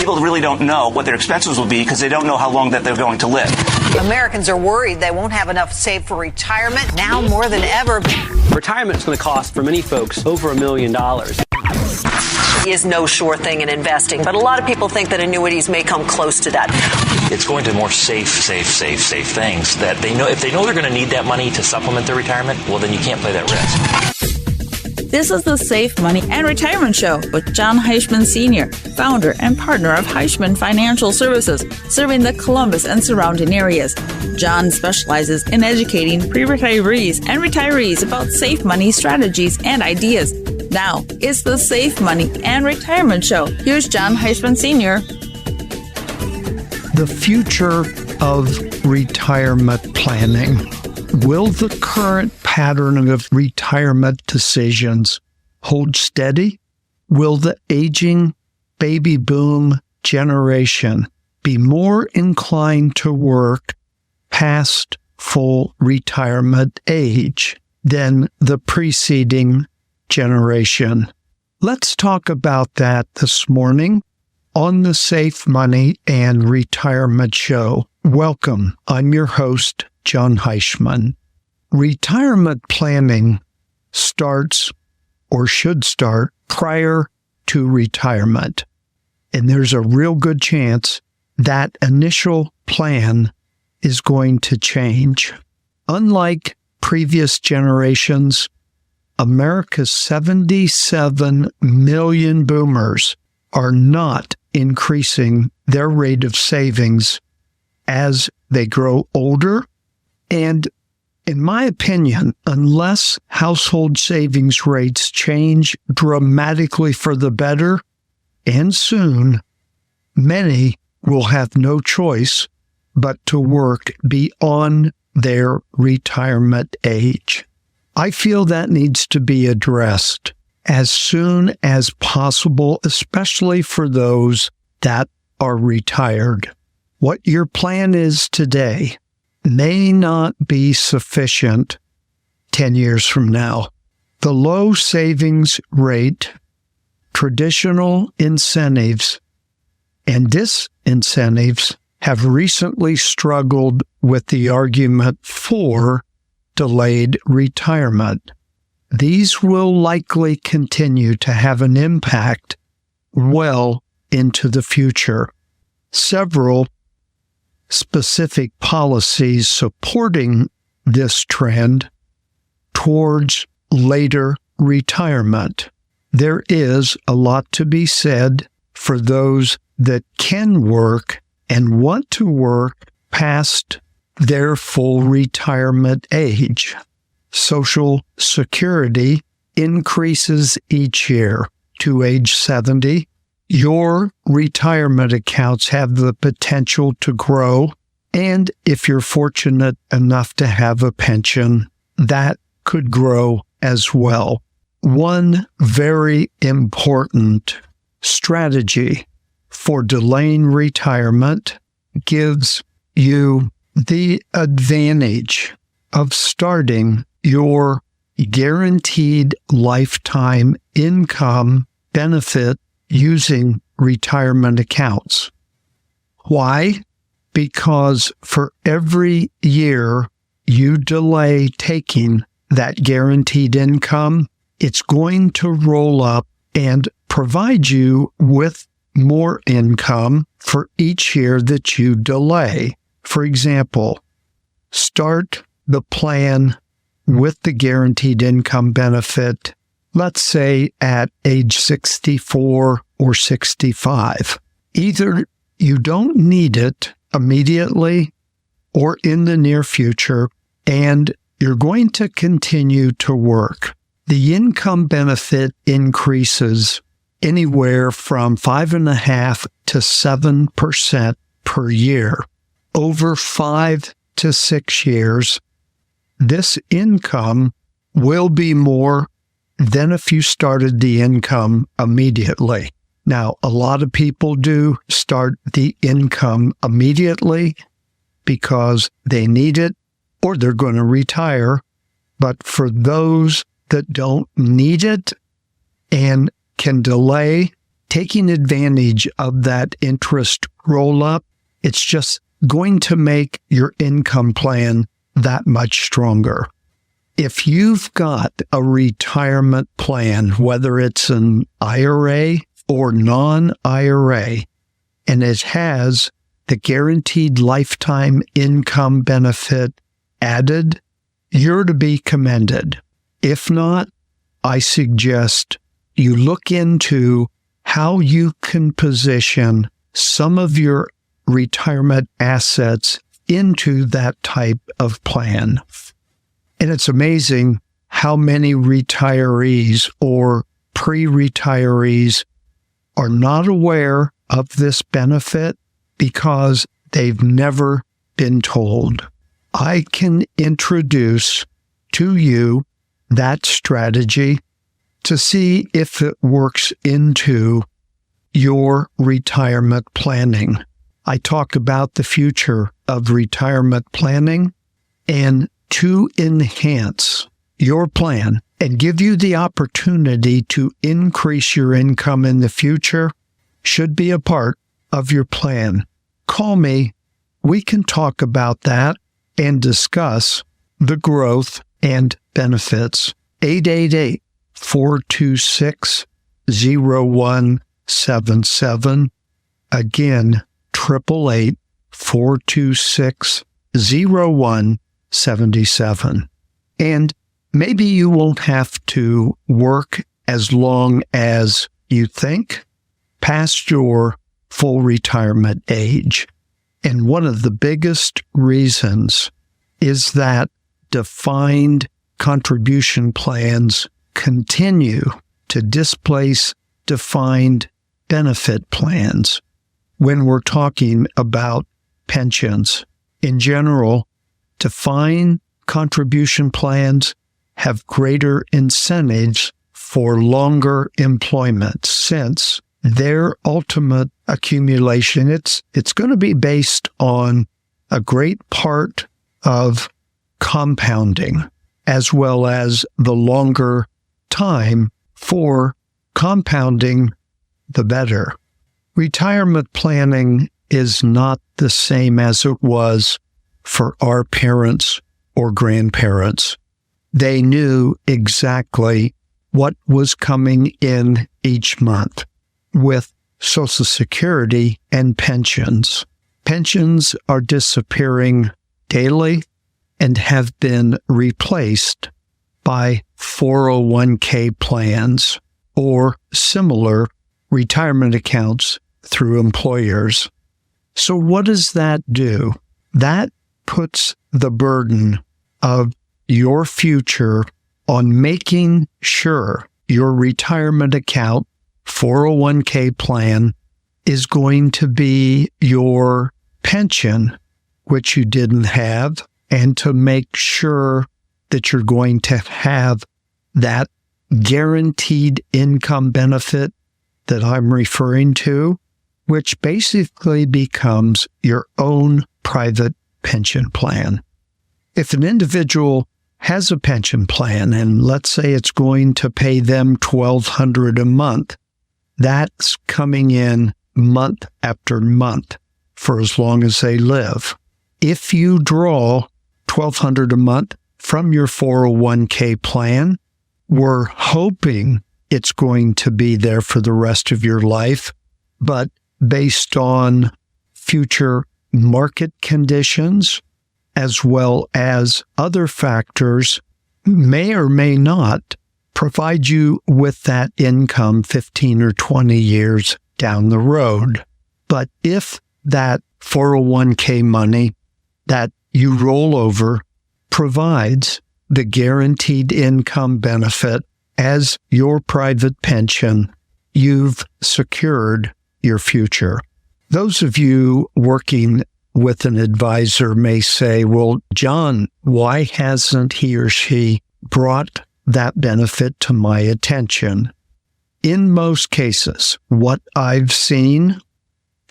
People really don't know what their expenses will be because they don't know how long that they're going to live. Americans are worried they won't have enough saved for retirement now more than ever. Retirement is going to cost, for many folks, over $1 million. Is no sure thing in investing, but a lot of people think that annuities may come close to that. It's going to more safe things that they know. If they know they're going to need that money to supplement their retirement, well, then you can't play that risk. This is the Safe Money and Retirement Show with Jon Heishman Sr., founder and partner of Heishman Financial Services, serving the Columbus and surrounding areas. Jon specializes in educating pre-retirees and retirees about safe money strategies and ideas. Now, it's the Safe Money and Retirement Show. Here's Jon Heishman Sr. The future of retirement planning. Will the current pattern of retirement decisions hold steady? Will the aging baby boom generation be more inclined to work past full retirement age than the preceding generation? Let's talk about that this morning on the Safe Money and Retirement Show. Welcome. I'm your host, Jon Heishman. Retirement planning starts or should start prior to retirement. And there's a real good chance that initial plan is going to change. Unlike previous generations, America's 77 million boomers are not increasing their rate of savings as they grow older. And in my opinion, unless household savings rates change dramatically for the better, and soon, many will have no choice but to work beyond their retirement age. I feel that needs to be addressed as soon as possible, especially for those that are retired. What your plan is today may not be sufficient 10 years from now. The low savings rate, traditional incentives, and disincentives have recently struggled with the argument for delayed retirement. These will likely continue to have an impact well into the future. Several specific policies supporting this trend towards later retirement. There is a lot to be said for those that can work and want to work past their full retirement age. Social Security increases each year to age 70. Your retirement accounts have the potential to grow, and if you're fortunate enough to have a pension, that could grow as well. One very important strategy for delaying retirement gives you the advantage of starting your guaranteed lifetime income benefit using retirement accounts. Why? Because for every year you delay taking that guaranteed income, it's going to roll up and provide you with more income for each year that you delay. For example, start the plan with the guaranteed income benefit, let's say at age 64 or 65. Either you don't need it immediately or in the near future, and you're going to continue to work. The income benefit increases anywhere from 5.5% to 7% per year. Over 5 to 6 years, this income will be more than if you started the income immediately. Now, a lot of people do start the income immediately because they need it or they're going to retire. But for those that don't need it and can delay taking advantage of that interest roll up, it's just going to make your income plan that much stronger. If you've got a retirement plan, whether it's an IRA or non-IRA, and it has the guaranteed lifetime income benefit added, you're to be commended. If not, I suggest you look into how you can position some of your retirement assets into that type of plan. And it's amazing how many retirees or pre-retirees are not aware of this benefit because they've never been told. I can introduce to you that strategy to see if it works into your retirement planning. I talk about the future of retirement planning, and to enhance your plan and give you the opportunity to increase your income in the future should be a part of your plan. Call me. We can talk about that and discuss the growth and benefits. 888-426-0177. Again, 888-426-0177. And maybe you won't have to work as long as you think past your full retirement age. And one of the biggest reasons is that defined contribution plans continue to displace defined benefit plans when we're talking about pensions. In general, defined contribution plans have greater incentives for longer employment since their ultimate accumulation, it's going to be based on a great part of compounding, as well as the longer time for compounding, the better. Retirement planning is not the same as it was for our parents or grandparents. They knew exactly what was coming in each month with Social Security and pensions. Pensions are disappearing daily and have been replaced by 401k plans or similar retirement accounts through employers. So what does that do? That puts the burden of your future on making sure your retirement account 401k plan is going to be your pension, which you didn't have, and to make sure that you're going to have that guaranteed income benefit that I'm referring to, which basically becomes your own private pension plan. If an individual has a pension plan, and let's say it's going to pay them $1,200 a month, that's coming in month after month for as long as they live. If you draw $1,200 a month from your 401k plan, we're hoping it's going to be there for the rest of your life, but based on future market conditions, as well as other factors, may or may not provide you with that income 15 or 20 years down the road. But if that 401k money that you roll over provides the guaranteed income benefit as your private pension, you've secured your future. Those of you working with an advisor may say, well, John, why hasn't he or she brought that benefit to my attention? In most cases, what I've seen,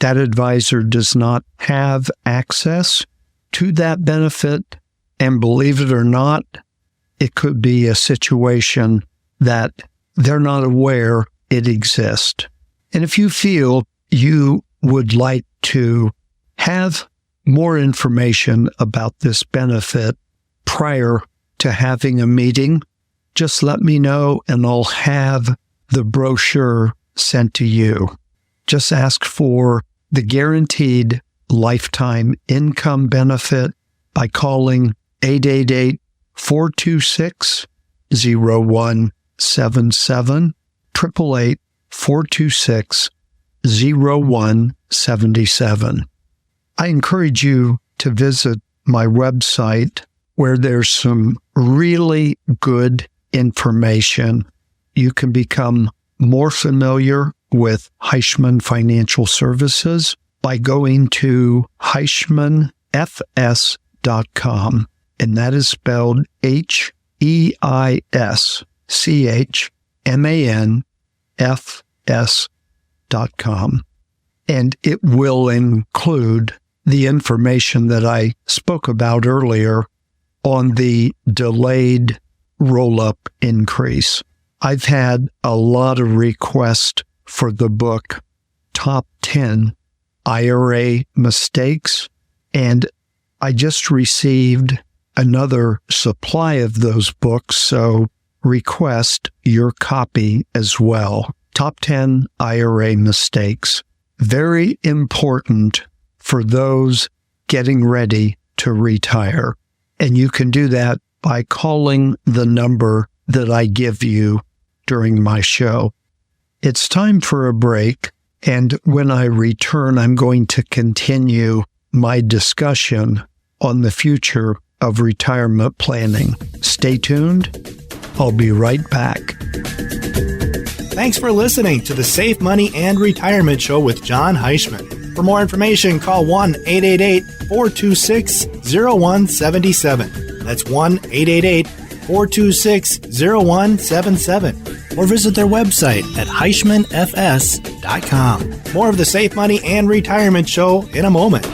that advisor does not have access to that benefit. And believe it or not, it could be a situation that they're not aware it exists. And if you feel you would like to have more information about this benefit prior to having a meeting, just let me know and I'll have the brochure sent to you. Just ask for the guaranteed lifetime income benefit by calling 888-426-0177, 888-426-0177. I encourage you to visit my website where there's some really good information. You can become more familiar with Heishman Financial Services by going to HeishmanFS.com, and that is spelled HeishmanFS.com. And it will include the information that I spoke about earlier on the delayed roll-up increase. I've had a lot of requests for the book Top 10 IRA Mistakes, and I just received another supply of those books, so request your copy as well. Top 10 IRA Mistakes. Very important for those getting ready to retire. And you can do that by calling the number that I give you during my show. It's time for a break, and when I return, I'm going to continue my discussion on the future of retirement planning. Stay tuned. I'll be right back. Thanks for listening to the Safe Money and Retirement Show with Jon Heishman. For more information, call 1-888-426-0177. That's 1-888-426-0177. Or visit their website at HeishmanFS.com. More of the Safe Money and Retirement Show in a moment.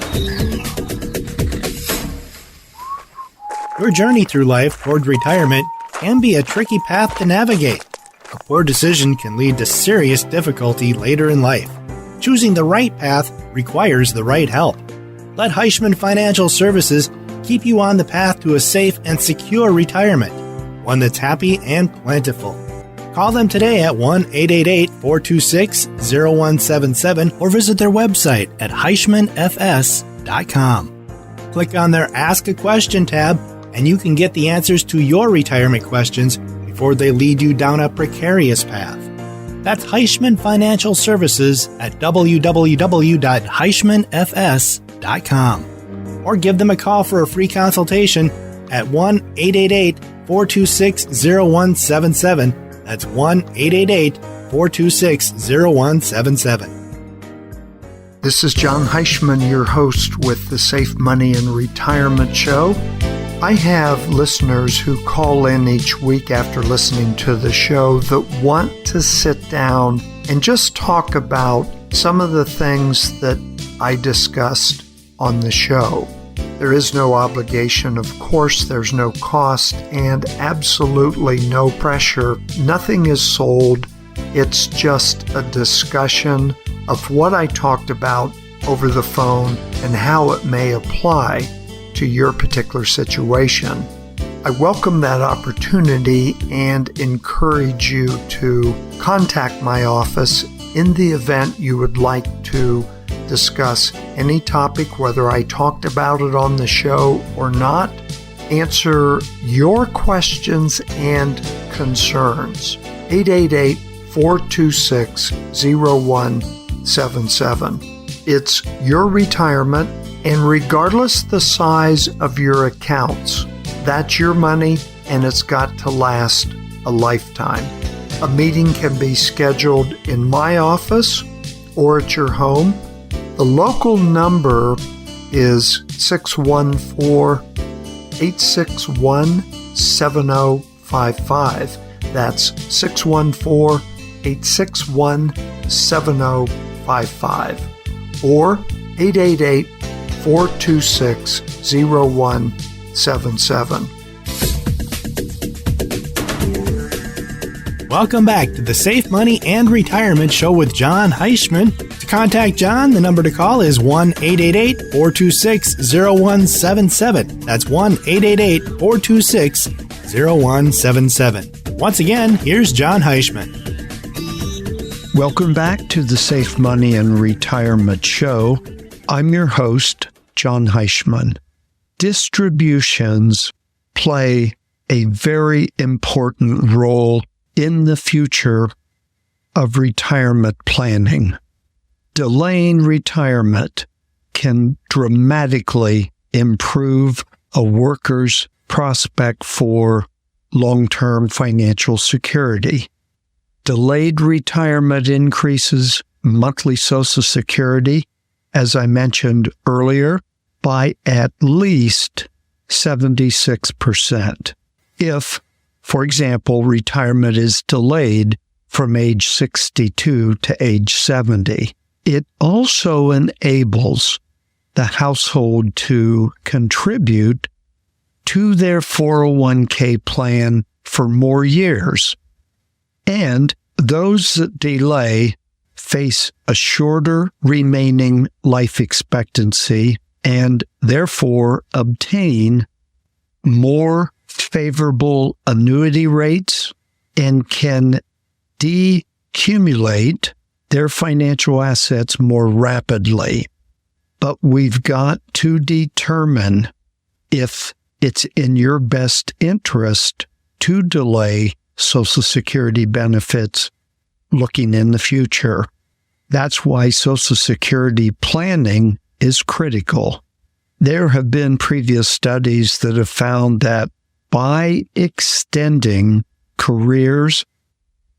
Your journey through life toward retirement can be a tricky path to navigate. A poor decision can lead to serious difficulty later in life. Choosing the right path requires the right help. Let Heishman Financial Services keep you on the path to a safe and secure retirement, one that's happy and plentiful. Call them today at 1-888-426-0177 or visit their website at HeishmanFS.com. Click on their Ask a Question tab and you can get the answers to your retirement questions before they lead you down a precarious path. That's Heishman Financial Services at www.HeishmanFS.com. Or give them a call for a free consultation at 1-888-426-0177. That's 1-888-426-0177. This is Jon Heishman, your host with the Safe Money and Retirement Show. I have listeners who call in each week after listening to the show that want to sit down and just talk about some of the things that I discussed on the show. There is no obligation, of course, there's no cost, and absolutely no pressure. Nothing is sold. It's just a discussion of what I talked about over the phone and how it may apply to your particular situation. I welcome that opportunity and encourage you to contact my office in the event you would like to discuss any topic, whether I talked about it on the show or not, answer your questions and concerns. 888-426-0177. It's your retirement, and regardless the size of your accounts, that's your money and it's got to last a lifetime. A meeting can be scheduled in my office or at your home. The local number is 614-861-7055. That's 614-861-7055. Or 888-426-0177. Welcome back to the Safe Money and Retirement Show with Jon Heishman. To contact Jon, the number to call is 1-888-426-0177. That's 1-888-426-0177. Once again, here's Jon Heishman. Welcome back to the Safe Money and Retirement Show. I'm your host, Jon Heishman. Distributions play a very important role in the future of retirement planning. Delaying retirement can dramatically improve a worker's prospect for long-term financial security. Delayed retirement increases monthly Social Security, as I mentioned earlier, by at least 76%. If, for example, retirement is delayed from age 62 to age 70, it also enables the household to contribute to their 401k plan for more years. And those that delay face a shorter remaining life expectancy and therefore obtain more favorable annuity rates and can decumulate their financial assets more rapidly. But we've got to determine if it's in your best interest to delay Social Security benefits looking in the future. That's why Social Security planning is critical. There have been previous studies that have found that by extending careers,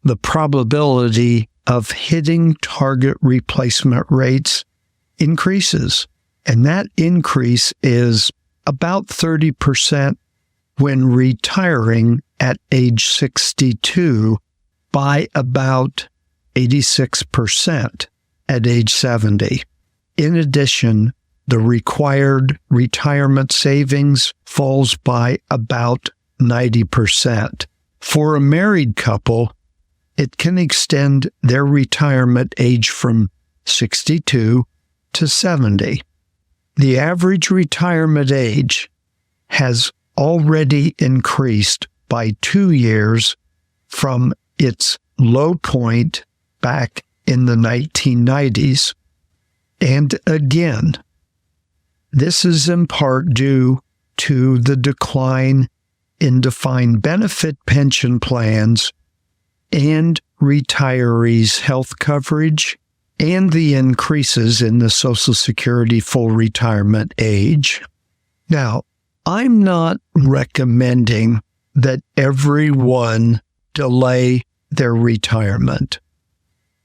the probability of hitting target replacement rates increases. And that increase is about 30% when retiring at age 62, by about 86% at age 70. In addition, the required retirement savings falls by about 90%. For a married couple, it can extend their retirement age from 62 to 70. The average retirement age has already increased by 2 years from its low point back in the 1990s. And again, this is in part due to the decline in defined benefit pension plans and retirees' health coverage and the increases in the Social Security full retirement age. Now, I'm not recommending that everyone delay their retirement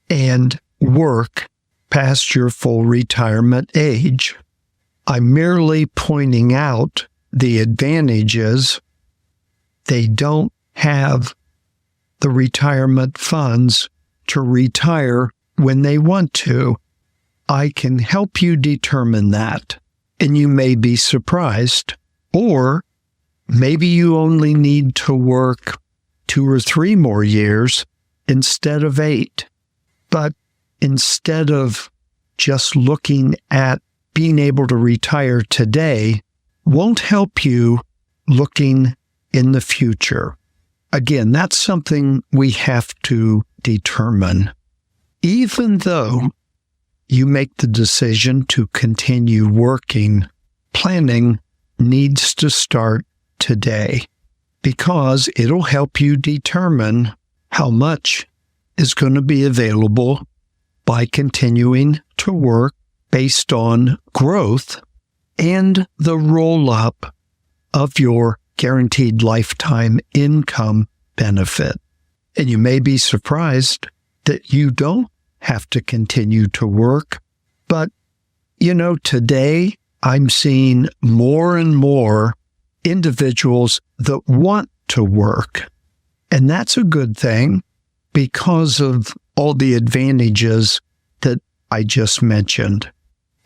and work past your full retirement age. I'm merely pointing out the advantages. They don't have the retirement funds to retire when they want to. I can help you determine that, and you may be surprised. Or maybe you only need to work 2 or 3 more years instead of 8. But instead of just looking at being able to retire today, won't help you looking in the future. Again, that's something we have to determine. Even though you make the decision to continue working, planning needs to start today because it'll help you determine how much is going to be available by continuing to work based on growth and the roll-up of your guaranteed lifetime income benefit. And you may be surprised that you don't have to continue to work. But, today I'm seeing more and more individuals that want to work. And that's a good thing because of all the advantages that I just mentioned.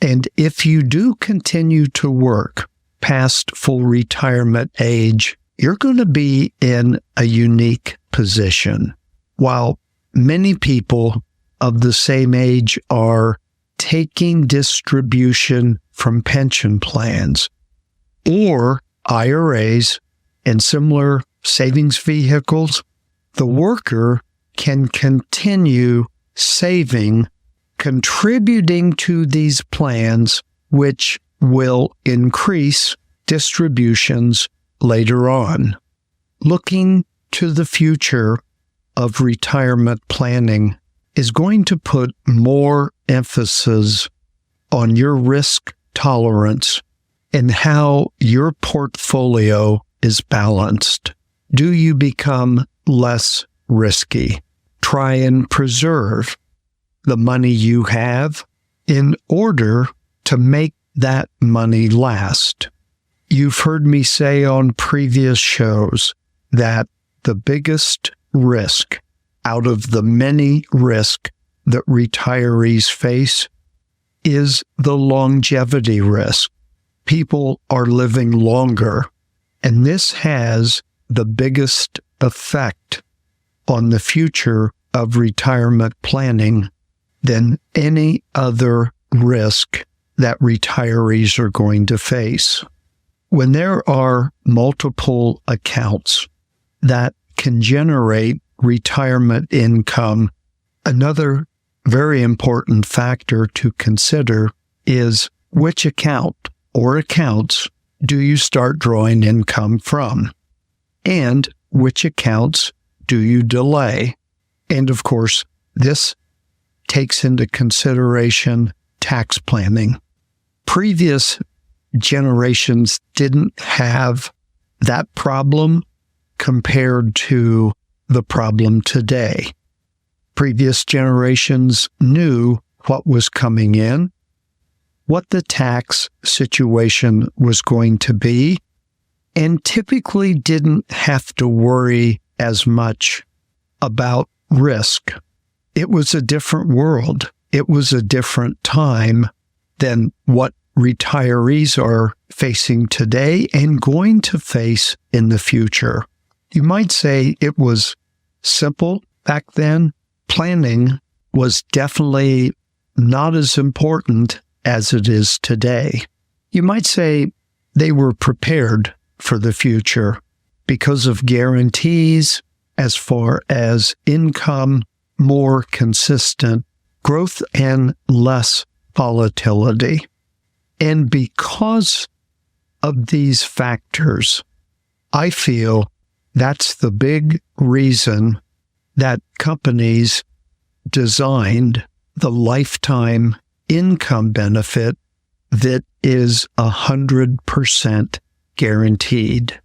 And if you do continue to work past full retirement age, you're going to be in a unique position. while many people of the same age are taking distribution from pension plans or IRAs and similar savings vehicles, the worker can continue saving, contributing to these plans, which will increase distributions later on. Looking to the future of retirement planning is going to put more emphasis on your risk tolerance and how your portfolio is balanced. Do you become less risky? Try and preserve the money you have in order to make that money last. You've heard me say on previous shows that the biggest risk out of the many risks that retirees face is the longevity risk. People are living longer, and this has the biggest effect on the future of retirement planning than any other risk that retirees are going to face. When there are multiple accounts that can generate retirement income, another very important factor to consider is which account or accounts do you start drawing income from, and which accounts do you delay. And of course, this takes into consideration tax planning. Previous generations didn't have that problem compared to the problem today. Previous generations knew what was coming in, what the tax situation was going to be, and typically didn't have to worry as much about risk. It was a different world. It was a different time than what retirees are facing today and going to face in the future. You might say it was simple back then. Planning was definitely not as important as it is today. You might say they were prepared for the future because of guarantees as far as income, more consistent growth, and less volatility. And because of these factors, I feel that's the big reason that companies designed the lifetime income benefit that is 100% guaranteed.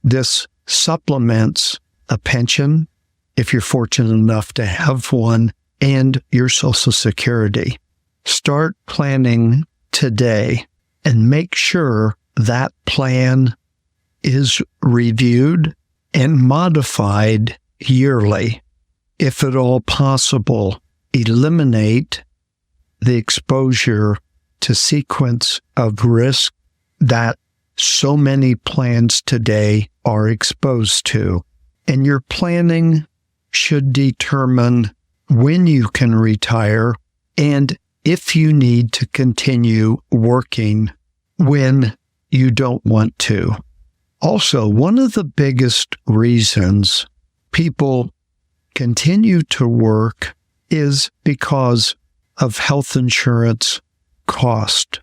This supplements a pension, if you're fortunate enough to have one, and your Social Security. Start planning today and make sure that plan is reviewed and modified yearly. If at all possible, eliminate the exposure to sequence of risk that so many plans today are exposed to. And your planning should determine when you can retire and if you need to continue working when you don't want to. Also, one of the biggest reasons people continue to work is because of health insurance cost.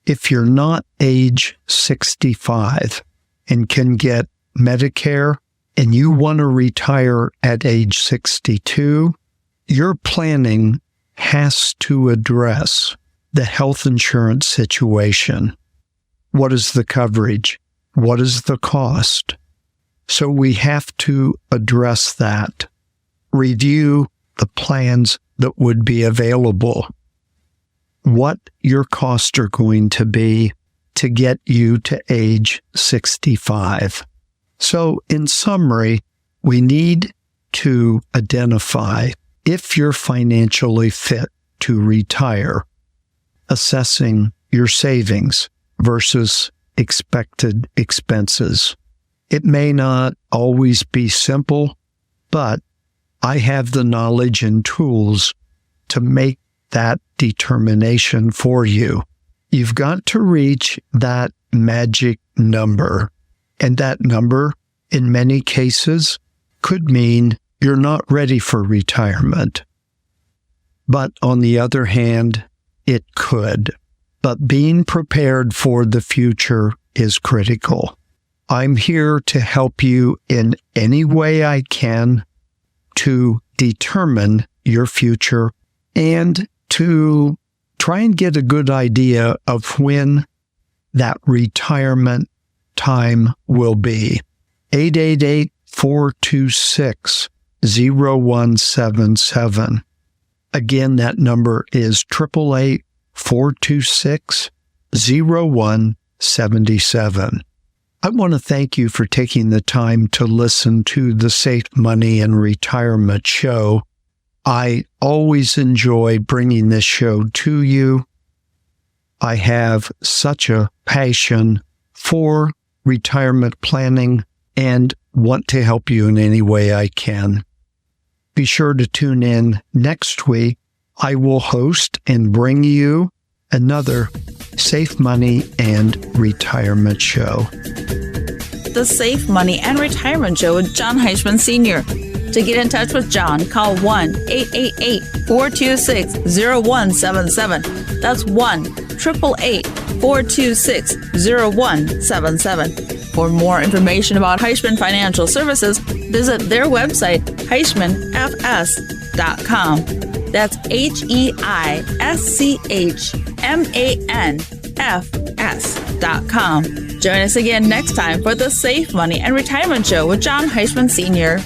If you're not age 65 and can get Medicare and you want to retire at age 62, your planning has to address the health insurance situation. What is the coverage? What is the cost? So we have to address that. Review the plans that would be available. What your costs are going to be to get you to age 65. So in summary, we need to identify if you're financially fit to retire, assessing your savings versus expected expenses. It may not always be simple, but I have the knowledge and tools to make that determination for you. You've got to reach that magic number. And that number, in many cases, could mean you're not ready for retirement. But on the other hand, it could. But being prepared for the future is critical. I'm here to help you in any way I can to determine your future and to try and get a good idea of when that retirement time will be. 888-426-0177. Again, that number is 888-426-0177. I want to thank you for taking the time to listen to the Safe Money and Retirement Show. I always enjoy bringing this show to you. I have such a passion for retirement planning and want to help you in any way I can. Be sure to tune in next week. I will host and bring you another Safe Money and Retirement Show. The Safe Money and Retirement Show with Jon Heishman Sr. To get in touch with Jon, call 1-888-426-0177. That's 1-888-426-0177. For more information about Heishman Financial Services, visit their website, HeishmanFS.com. That's HeishmanFS.com. Join us again next time for the Safe Money and Retirement Show with Jon Heishman Sr.